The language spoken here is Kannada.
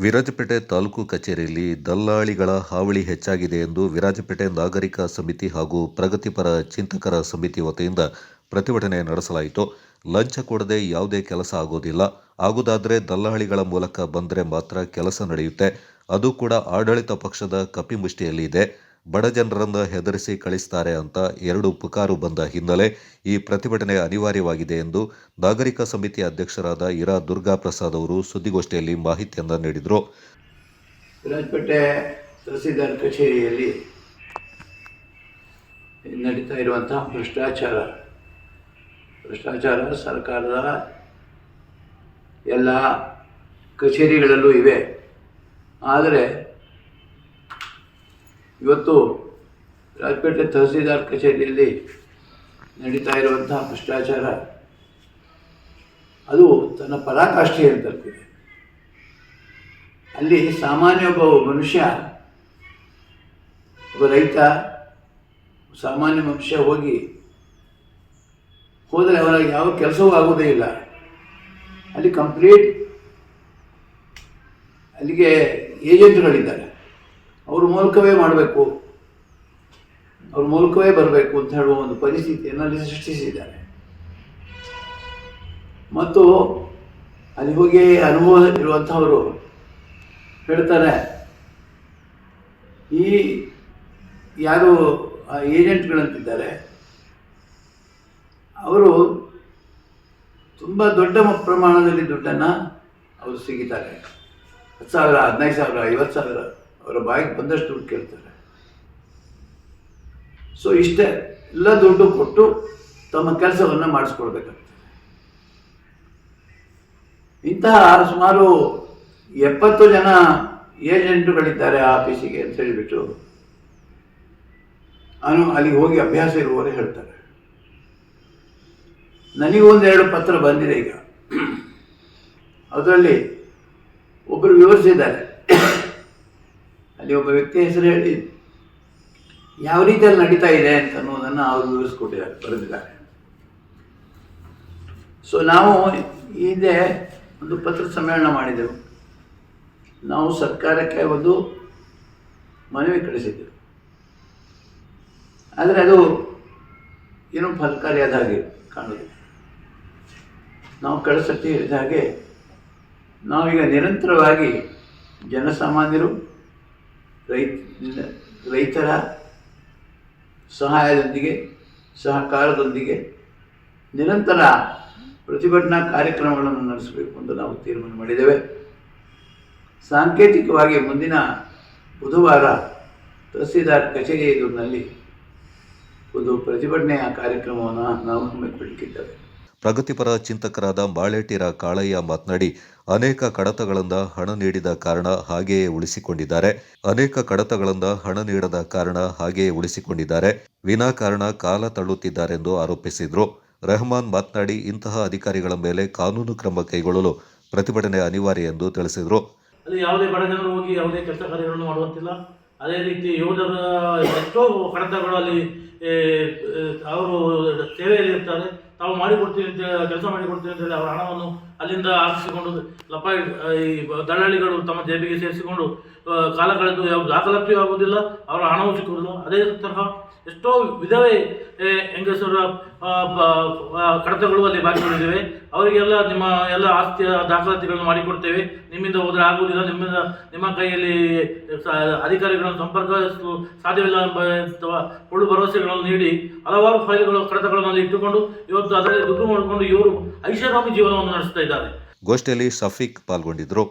ವಿರಾಜಪೇಟೆ ತಾಲೂಕು ಕಚೇರಿಯಲ್ಲಿ ದಲ್ಲಾಳಿಗಳ ಹಾವಳಿ ಹೆಚ್ಚಾಗಿದೆ ಎಂದು ವಿರಾಜಪೇಟೆ ನಾಗರಿಕ ಸಮಿತಿ ಹಾಗೂ ಪ್ರಗತಿಪರ ಚಿಂತಕರ ಸಮಿತಿ ವತಿಯಿಂದ ಪ್ರತಿಭಟನೆ ನಡೆಸಲಾಯಿತು. ಲಂಚ ಕೊಡದೆ ಯಾವುದೇ ಕೆಲಸ ಆಗೋದಿಲ್ಲ. ಆಗುವುದಾದರೆ ದಲ್ಲಾಳಿಗಳ ಮೂಲಕ ಬಂದರೆ ಮಾತ್ರ ಕೆಲಸ ನಡೆಯುತ್ತೆ. ಅದು ಕೂಡ ಆಡಳಿತ ಪಕ್ಷದ ಕಪಿಮುಷ್ಟಿಯಲ್ಲಿ ಇದೆ. ಬಡ ಜನರನ್ನು ಹೆದರಿಸಿ ಕಳಿಸ್ತಾರೆ ಅಂತ 2 ಪುಕಾರು ಬಂದ ಹಿನ್ನೆಲೆ ಈ ಪ್ರತಿಭಟನೆ ಅನಿವಾರ್ಯವಾಗಿದೆ ಎಂದು ನಾಗರಿಕ ಸಮಿತಿ ಅಧ್ಯಕ್ಷರಾದ ಇರಾ ದುರ್ಗಾಪ್ರಸಾದ್ ಅವರು ಸುದ್ದಿಗೋಷ್ಠಿಯಲ್ಲಿ ಮಾಹಿತಿಯನ್ನು ನೀಡಿದರು. ವಿರಾಜಪೇಟೆ ತಹಸೀಲ್ದಾರ್ ಕಚೇರಿಯಲ್ಲಿ ನಡೀತಾ ಇರುವಂತಹ ಭ್ರಷ್ಟಾಚಾರ ಸರ್ಕಾರದ ಎಲ್ಲ ಕಚೇರಿಗಳಲ್ಲೂ ಇವೆ. ಆದರೆ ಇವತ್ತು ವಿರಾಜಪೇಟೆ ತಹಸೀಲ್ದಾರ್ ಕಚೇರಿಯಲ್ಲಿ ನಡೀತಾ ಇರುವಂತಹ ಭ್ರಷ್ಟಾಚಾರ ಅದು ತನ್ನ ಪರಾಕಾಷ್ಠೆಯನ್ನು ತಲುಪಿದೆ. ಅಲ್ಲಿ ಸಾಮಾನ್ಯ ಒಬ್ಬ ಮನುಷ್ಯ, ಒಬ್ಬ ರೈತ, ಸಾಮಾನ್ಯ ಮನುಷ್ಯ ಹೋದರೆ ಅವರ ಯಾವ ಕೆಲಸವೂ ಆಗೋದೇ ಇಲ್ಲ. ಅಲ್ಲಿ ಅಲ್ಲಿಗೆ ಏಜೆಂಟ್ಗಳಿದ್ದಾರೆ. ಅವ್ರ ಮೂಲಕವೇ ಮಾಡಬೇಕು, ಅವ್ರ ಮೂಲಕವೇ ಬರಬೇಕು ಅಂತ ಹೇಳುವ ಒಂದು ಪರಿಸ್ಥಿತಿಯನ್ನು ಅಲ್ಲಿ ಸೃಷ್ಟಿಸಿದ್ದಾರೆ. ಮತ್ತು ಅಲ್ಲಿ ಹೋಗಿ ಅನುಭವ ಇರುವಂಥವರು ಹೇಳ್ತಾರೆ, ಈ ಯಾರು ಏಜೆಂಟ್ಗಳಂತಿದ್ದಾರೆ ಅವರು ತುಂಬ ದೊಡ್ಡ ಪ್ರಮಾಣದಲ್ಲಿ ದುಡ್ಡನ್ನು ಅವರು ಸಿಗಿತಾರೆ. 10,000, 15,000, 50,000 ಅವರ ಬಾಯಿಗೆ ಬಂದಷ್ಟು ದುಡ್ಡು ಕೇಳ್ತಾರೆ. ಸೊ ಇಷ್ಟೇ ಎಲ್ಲ ದುಡ್ಡು ಕೊಟ್ಟು ತಮ್ಮ ಕೆಲಸವನ್ನು ಮಾಡಿಸ್ಕೊಳ್ಬೇಕಾಗ್ತದೆ. ಇಂತಹ ಸುಮಾರು 70 ಜನ ಏಜೆಂಟುಗಳಿದ್ದಾರೆ ಆ ಆಫೀಸಿಗೆ ಅಂತ ಹೇಳಿಬಿಟ್ಟು ಅಲ್ಲಿಗೆ ಹೋಗಿ ಅಭ್ಯಾಸ ಇರುವವರೇ ಹೇಳ್ತಾರೆ. ನನಗೊಂದೆರಡು ಪತ್ರ ಬಂದಿದೆ ಈಗ. ಅದರಲ್ಲಿ ಒಬ್ಬರು ವಿವರಿಸಿದ್ದಾರೆ. ಅಲ್ಲಿ ಒಬ್ಬ ವ್ಯಕ್ತಿ ಹೆಸರು ಹೇಳಿ ಯಾವ ರೀತಿಯಲ್ಲಿ ನಡೀತಾ ಇದೆ ಅಂತ ಅನ್ನೋದನ್ನು ಅವರು ವಿವರಿಸ್ಕೊಟ್ಟಿದ್ದಾರೆ, ಬರೆದಿದ್ದಾರೆ. ಸೊ ನಾವು ಈ ಹಿಂದೆ ಒಂದು ಪತ್ರ ಸಮ್ಮೇಳನ ಮಾಡಿದೆವು. ನಾವು ಸರ್ಕಾರಕ್ಕೆ ಒಂದು ಮನವಿ ಕಳಿಸಿದ್ದೆವು. ಆದರೆ ಅದು ಏನೂ ಫಲಕಾರಿಯಾದ ಹಾಗೆ ಕಾಣುವುದು. ನಾವು ಕಳಿಸಕ್ಕೆ ಹೇಳಿದ ಹಾಗೆ ನಾವೀಗ ನಿರಂತರವಾಗಿ ಜನಸಾಮಾನ್ಯರು, ರೈತರ ಸಹಾಯದೊಂದಿಗೆ, ಸಹಕಾರದೊಂದಿಗೆ ನಿರಂತರ ಪ್ರತಿಭಟನಾ ಕಾರ್ಯಕ್ರಮಗಳನ್ನು ನಡೆಸಬೇಕು ಎಂದು ನಾವು ತೀರ್ಮಾನ ಮಾಡಿದ್ದೇವೆ. ಸಾಂಕೇತಿಕವಾಗಿ ಮುಂದಿನ ಬುಧವಾರ ತಹಸೀಲ್ದಾರ್ ಕಚೇರಿ ಎದುರಿನಲ್ಲಿ ಒಂದು ಪ್ರತಿಭಟನೆಯ ಕಾರ್ಯಕ್ರಮವನ್ನು ನಾವು ಹಮ್ಮಿಕೊಳ್ಳಲಿಕ್ಕಿದ್ದೇವೆ. ಪ್ರಗತಿಪರ ಚಿಂತಕರಾದ ಬಾಳೆಟೀರ ಕಾಳಯ್ಯ ಮಾತನಾಡಿ, ಅನೇಕ ಕಡತಗಳಿಂದ ಹಣ ನೀಡಿದ ಕಾರಣ ಹಾಗೆಯೇ ಉಳಿಸಿಕೊಂಡಿದ್ದಾರೆ. ವಿನಾಕಾರಣ ಕಾಲ ತಳ್ಳುತ್ತಿದ್ದಾರೆಂದು ಆರೋಪಿಸಿದರು. ರೆಹಮಾನ್ ಮಾತನಾಡಿ, ಇಂತಹ ಅಧಿಕಾರಿಗಳ ಮೇಲೆ ಕಾನೂನು ಕ್ರಮ ಕೈಗೊಳ್ಳಲು ಪ್ರತಿಭಟನೆ ಅನಿವಾರ್ಯ ಎಂದು ತಿಳಿಸಿದರು. ಅಲ್ಲಿ ಯಾವುದೇ ಬಡ ಜನರು ಹೋಗಿ ಯಾವುದೇ ಕೆಲಸ ಕಾರ್ಯಗಳನ್ನು ಮಾಡುವಂತಿಲ್ಲ. ಅದೇ ರೀತಿ ಯೋಧರ ಎಷ್ಟೋ ಕಡತಗಳು ಅಲ್ಲಿ ಅವರು ಸೇವೆಯಲ್ಲಿ ಇರ್ತಾರೆ. ತಾವು ಮಾಡಿಕೊಡ್ತೀವಿ ಅಂತ ಕೆಲಸ ಮಾಡಿಕೊಡ್ತೀವಿ ಅಂತೇಳಿ ಅವರ ಹಣವನ್ನು ಅಲ್ಲಿಂದ ಆರಿಸಿಕೊಂಡು ಈ ದಳ್ಳಾಳಿಗಳು ತಮ್ಮ ಜೇಬಿಗೆ ಸೇರಿಸಿಕೊಂಡು ಕಾಲ ಕಳೆದು ಯಾವ ದಾಖಲಾತಿಯೂ ಆಗುವುದಿಲ್ಲ, ಅವರ ಹಣವೂ ಸಿಕ್ಕುವುದಿಲ್ಲ. ಅದೇ ತರಹ ಎಷ್ಟೋ ವಿಧವೇ ಹೆಂಗಸರ ಕಡತಗಳು ಅಲ್ಲಿ ಬಾಕಿಗಳಿವೆ. ಅವರಿಗೆಲ್ಲ ನಿಮ್ಮ ಎಲ್ಲ ಆಸ್ತಿಯ ದಾಖಲಾತಿಗಳನ್ನು ಮಾಡಿಕೊಡ್ತೇವೆ, ನಿಮ್ಮಿಂದ ಹೋದರೆ ಆಗುವುದಿಲ್ಲ, ನಿಮ್ಮ ಕೈಯಲ್ಲಿ ಅಧಿಕಾರಿಗಳನ್ನು ಸಂಪರ್ಕಿಸಲು ಸಾಧ್ಯವಿಲ್ಲ ಎಂಬ ಸುಳ್ಳು ಭರವಸೆಗಳನ್ನು ನೀಡಿ ಹಲವಾರು ಫೈಲ್ಗಳು ಕಡತಗಳನ್ನು ಅಲ್ಲಿ ಇಟ್ಟುಕೊಂಡು ಇವತ್ತು ಅದರಲ್ಲಿ ದುಡ್ಡು ಮಾಡಿಕೊಂಡು ಇವರು ಐಷಾರಾಮಿ ಜೀವನವನ್ನು ನಡೆಸ್ತಾ ಇದ್ದಾರೆ. ಗೋಷ್ಠಿಯಲ್ಲಿ ಶಫೀಕ್ ಪಾಲ್ಗೊಂಡಿದ್ದರು.